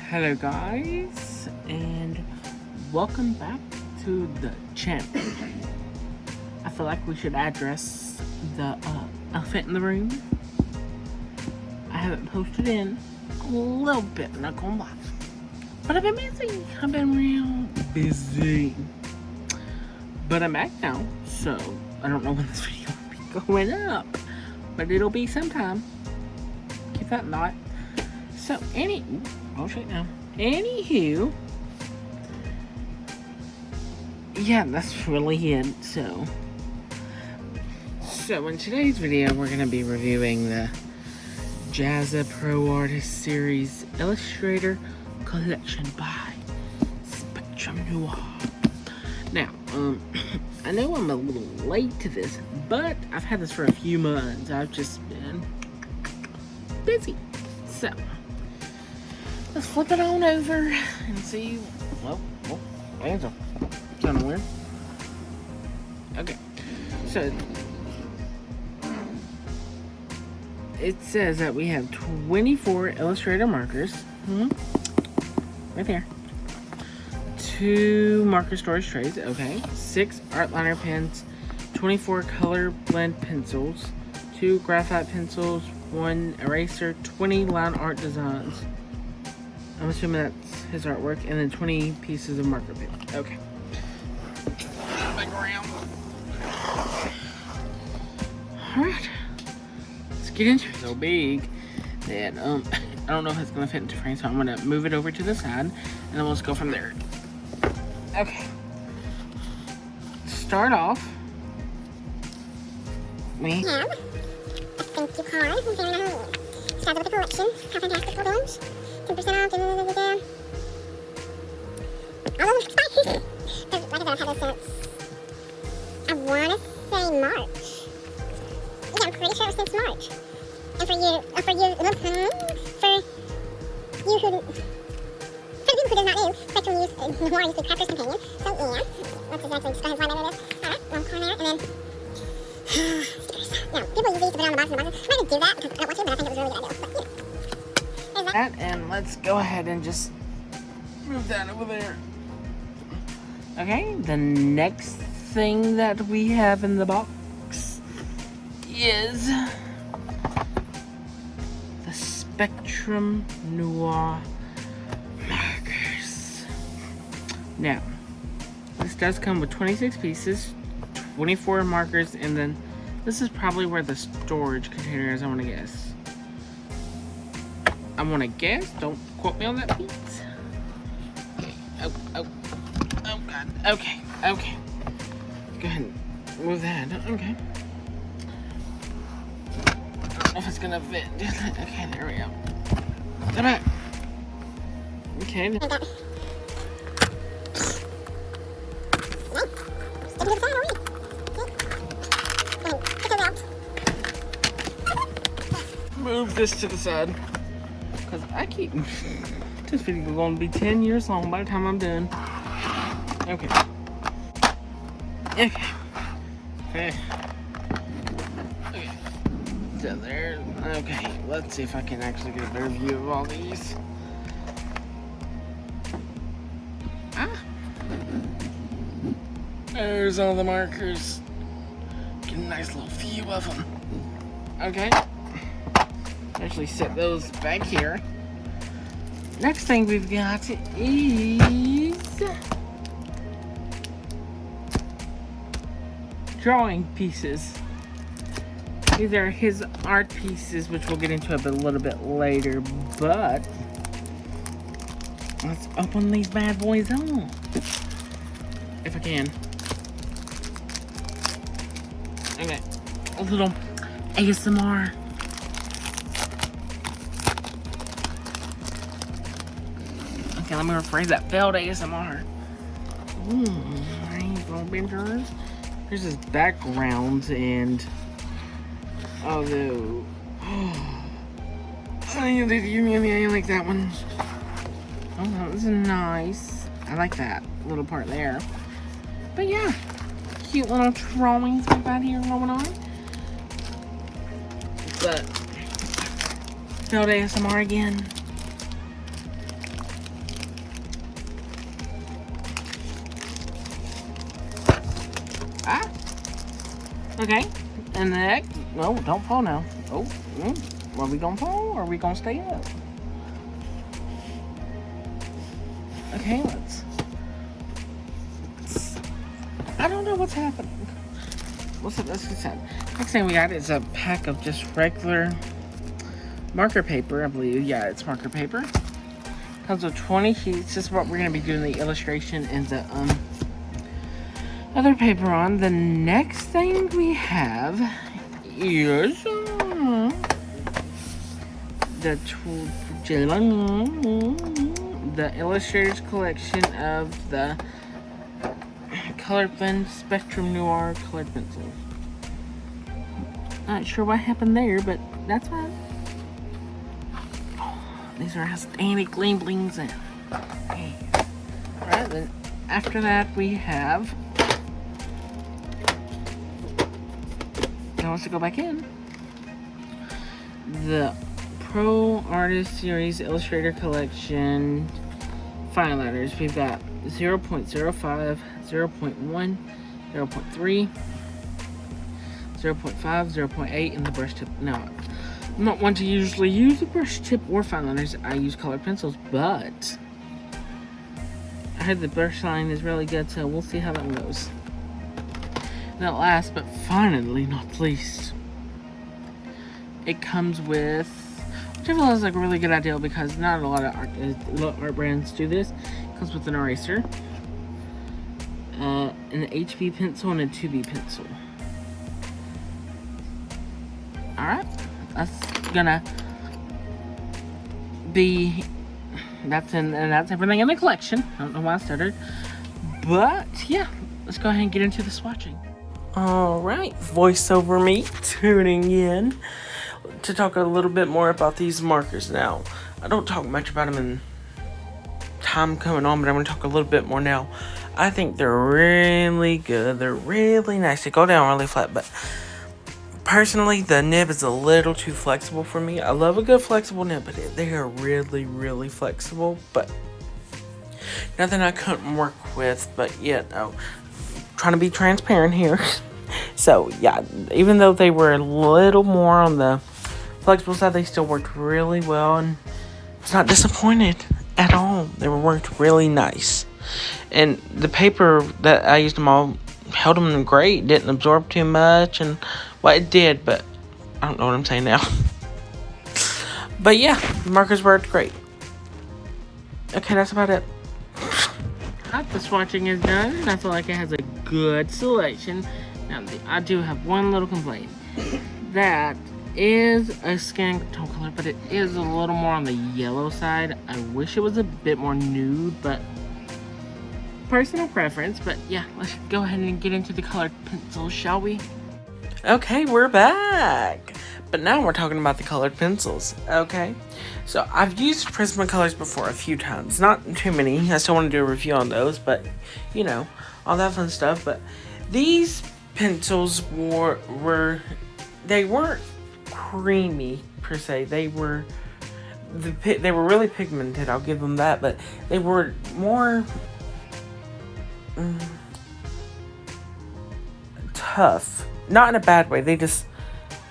Hello guys, and welcome back to the channel. I feel like we should address the elephant in the room. I haven't posted in a little bit, not gonna lie. But I've been busy. I've been real busy. But I'm back now, so I don't know when this video will be going up. But it'll be sometime. Keep that in mind. So, anywho, yeah, that's really it. So in today's video, we're gonna be reviewing the Jazza Pro Artist Series Illustrator Collection by Spectrum Noir. Now, I know I'm a little late to this, but I've had this for a few months. I've just been busy. So, let's flip it on over and see. Well, hands are kind of weird. Okay, so it says that we have 24 Illustrator markers. Right there. 2 marker storage trays, okay. 6 art liner pens, 24 color blend pencils, 2 graphite pencils, 1 eraser, 20 line art designs. I'm assuming that's his artwork, and then 20 pieces of marker pen. Okay. Back around. Alright. Let's get into it. So big that I don't know if it's gonna fit into frame, so I'm gonna move it over to the side and then we'll just go from there. Okay. Start off. We have a thank you card from Family Home. Started with the collection. How fantastic for lunch. 10% off. All of them expired. Like I said, I've had this since I want to say March. Yeah, I'm pretty sure it was since March. And for you who does not know, Spectrum used Noir used to be Crafter's Companion. So yeah, let's just actually describe why that is. Alright, one corner, and then now, people use these to put on the box and the boxes. I'm not gonna do that because I don't want to, but I think it was a really good idea. But yeah. That, and let's go ahead and just move that over there. Okay, the next thing that we have in the box is the Spectrum Noir markers. Now, this does come with 26 pieces, 24 markers, and then this is probably where the storage container is, I want to guess. Don't quote me on that, please. Oh, God. Okay. Go ahead and move that. Okay. I don't know if it's gonna fit. Okay, there we go. Come back. Okay. Move this to the side. Because I keep... This video is going to be 10 years long by the time I'm done. Okay. So there. Okay. Let's see if I can actually get a better view of all these. There's all the markers. Get a nice little view of them. Okay. Actually set those back here. Next thing we've got is drawing pieces. These are his art pieces, which we'll get into a little bit later, but let's open these bad boys up. If I can. Okay, a little ASMR. Okay, let me rephrase that. Failed ASMR. Rainbow benders. Here's his background, and although I like that one. Oh, that was nice. I like that little part there. But yeah, cute little drawings we've got here going on. But Failed ASMR again. Ah. Okay. And the next. No, don't fall now. Oh. Are we gonna fall or are we gonna stay up? Okay, let's. I don't know what's happening. What's up? Let's get that. Next thing we got is a pack of just regular marker paper, I believe. Yeah, it's marker paper. Comes with 20 sheets. This is what we're gonna be doing the illustration and the other paper on. The next thing we have is the Illustrator's collection of the Color Blend Spectrum Noir colored pencils. Not sure what happened there, but that's fine. Oh, these are outstanding gleam blings in. Okay. Alright, then after that we have. Now let's go back in. The Pro Artist Series Illustrator Collection Fineliners. We've got 0.05, 0.1, 0.3, 0.5, 0.8, and the brush tip. Now, I'm not one to usually use the brush tip or fineliners. I use colored pencils, but I heard the brush line is really good, so we'll see how that goes. Now, last but finally not least, it comes with, which I feel is like a really good idea because not a lot of art brands do this. It comes with an eraser, an HB pencil, and a 2B pencil. Alright, that's gonna be, that's everything in the collection. I don't know why I stuttered, but yeah, let's go ahead and get into the swatching. Alright, voiceover me tuning in to talk a little bit more about these markers now. I don't talk much about them in time coming on, but I'm going to talk a little bit more now. I think they're really good. They're really nice. They go down really flat, but personally, the nib is a little too flexible for me. I love a good flexible nib, but they are really, really flexible, but nothing I couldn't work with, but yet, trying to be transparent here. So, yeah, even though they were a little more on the flexible side, they still worked really well, and it's not disappointed at all. They were worked really nice. And the paper that I used them all held them great, didn't absorb too much, and well, it did, but I don't know what I'm saying now. But yeah, the markers worked great. Okay, that's about it. The swatching is done, and I feel like it has a good selection. Now, I do have one little complaint. That is a skin tone color, but it is a little more on the yellow side. I wish it was a bit more nude, but personal preference. But yeah, let's go ahead and get into the colored pencils, shall we? Okay, we're back. But now we're talking about the colored pencils, okay? So I've used Prismacolors before a few times. Not too many. I still want to do a review on those, but you know, all that fun stuff. But these pencils they weren't creamy per se. They were really pigmented. I'll give them that, but they were more tough. Not in a bad way. It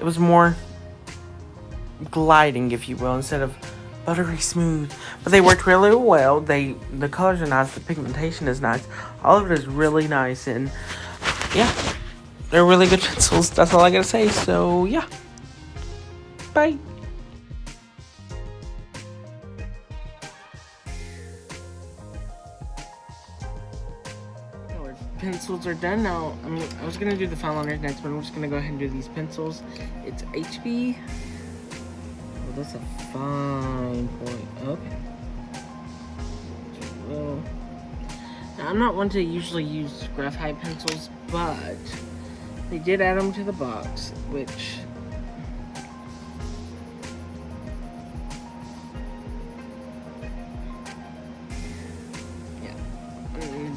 was more gliding, if you will, instead of buttery smooth. But they worked really well. The colors are nice. The pigmentation is nice. All of it is really nice, and yeah, they're really good pencils. That's all I gotta say. So yeah, bye. Pencils are done now. I mean, I was gonna do the fine liners next, but I'm just gonna go ahead and do these pencils. It's HB. Oh, that's a fine point. Okay. Well, now, I'm not one to usually use graphite pencils, but they did add them to the box, which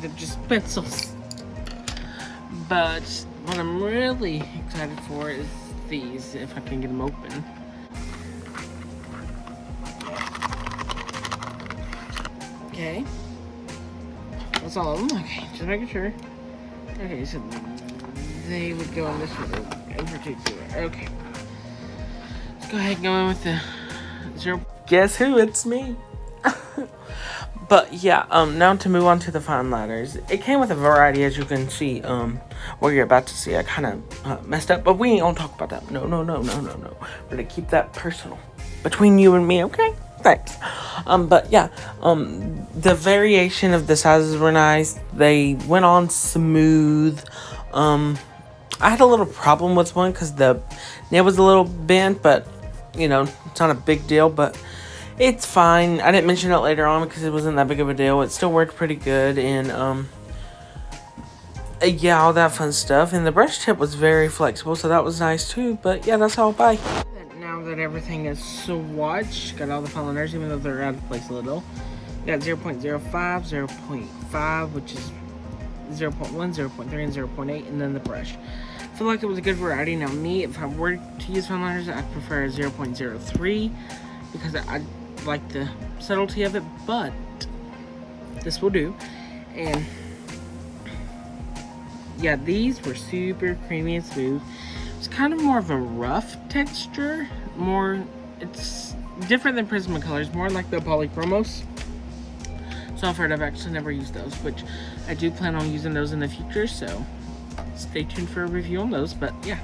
they're just pencils. But what I'm really excited for is these, if I can get them open. Okay. That's all of them? Okay, just making sure. Okay, so they would go in this one in particular. Okay. Let's go ahead and go in with the 0. Guess who? It's me. But yeah, now to move on to the fine liners. It came with a variety, as you can see, what you're about to see. I kind of messed up, but we ain't gonna talk about that. No. We're gonna keep that personal between you and me, okay? Thanks. But yeah, the variation of the sizes were nice. They went on smooth. I had a little problem with one because the nail was a little bent, but you know, it's not a big deal, but it's fine. I didn't mention it later on because it wasn't that big of a deal. It still worked pretty good, and yeah, all that fun stuff. And the brush tip was very flexible, so that was nice too. But yeah, that's all. Bye. Now that everything is swatched, got all the fine liners, even though they're out of place a little. Got 0.05, 0.5, which is 0.1, 0.3, and 0.8, and then the brush. I feel like it was a good variety. Now me, if I were to use fine liners, I'd prefer a 0.03 because I like the subtlety of it, but this will do. And yeah, these were super creamy and smooth. It's kind of more of a rough texture. It's different than Prismacolors, more like the Polychromos. So I've actually never used those, which I do plan on using those in the future, so stay tuned for a review on those. But yeah,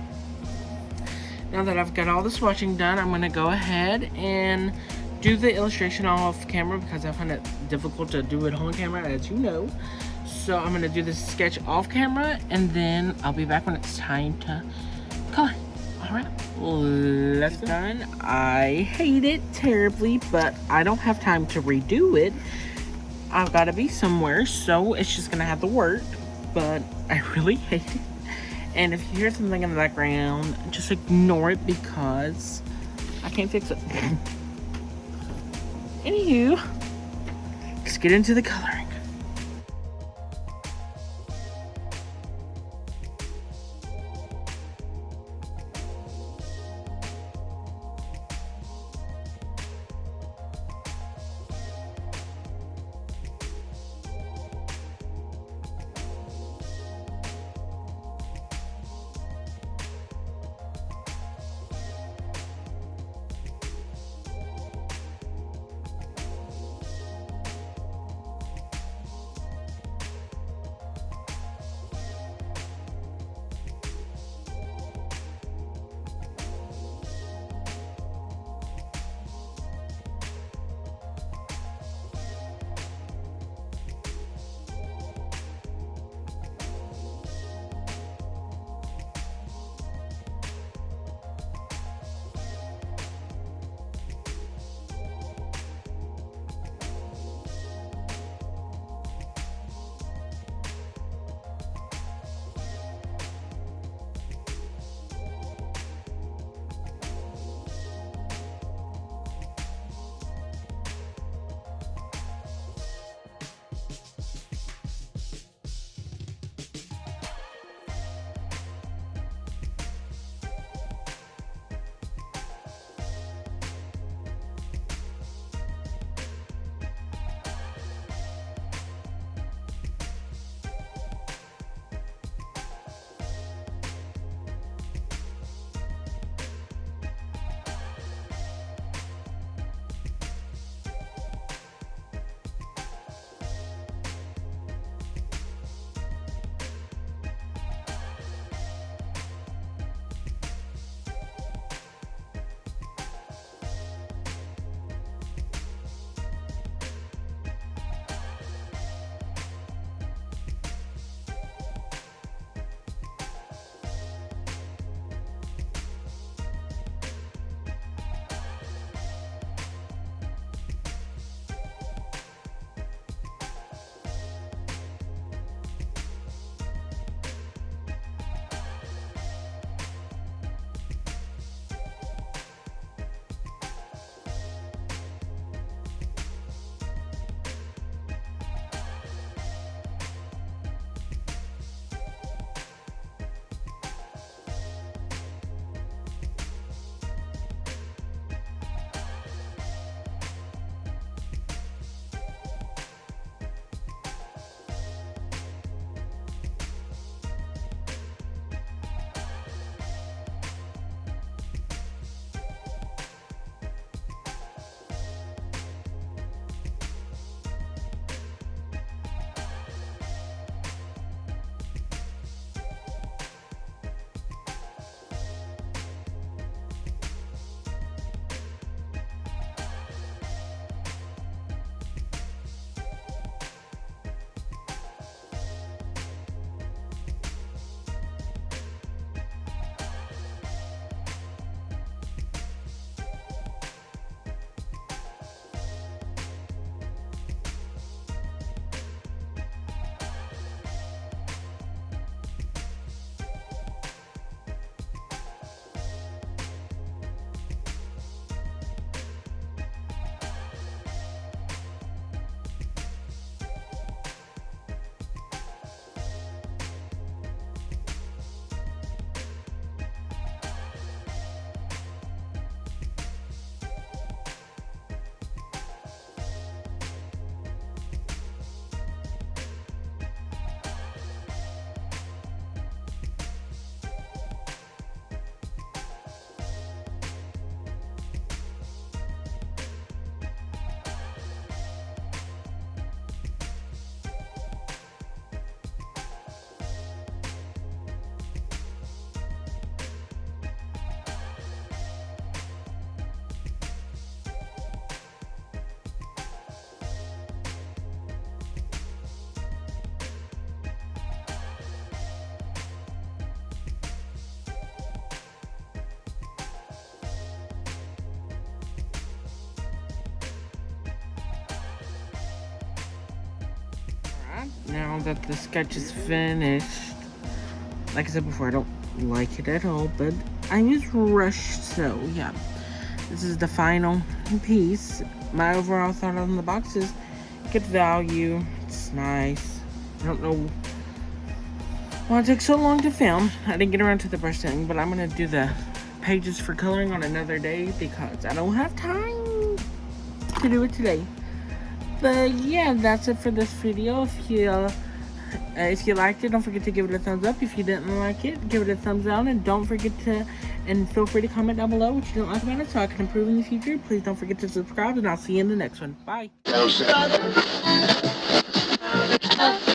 now that I've got all the swatching done, I'm gonna go ahead and do the illustration off camera because I find it difficult to do it on camera, as you know. So I'm gonna do this sketch off camera, and then I'll be back when it's time to color. Alright, let's go. Done. I hate it terribly, but I don't have time to redo it. I've got to be somewhere, so it's just gonna have to work. But I really hate it. And if you hear something in the background, just ignore it because I can't fix it. Anywho, let's get into the coloring. back now that the sketch is finished. Like I said before, I don't like it at all, but I was rushed, so yeah. This is the final piece. My overall thought on the box is good value. It's nice. I don't know why it took so long to film. I didn't get around to the brush thing, but I'm going to do the pages for coloring on another day because I don't have time to do it today. But yeah, that's it for this video. If you liked it, don't forget to give it a thumbs up. If you didn't like it, give it a thumbs down. And don't forget to, and feel free to comment down below what you didn't like about it so I can improve in the future. Please don't forget to subscribe, and I'll see you in the next one. Bye.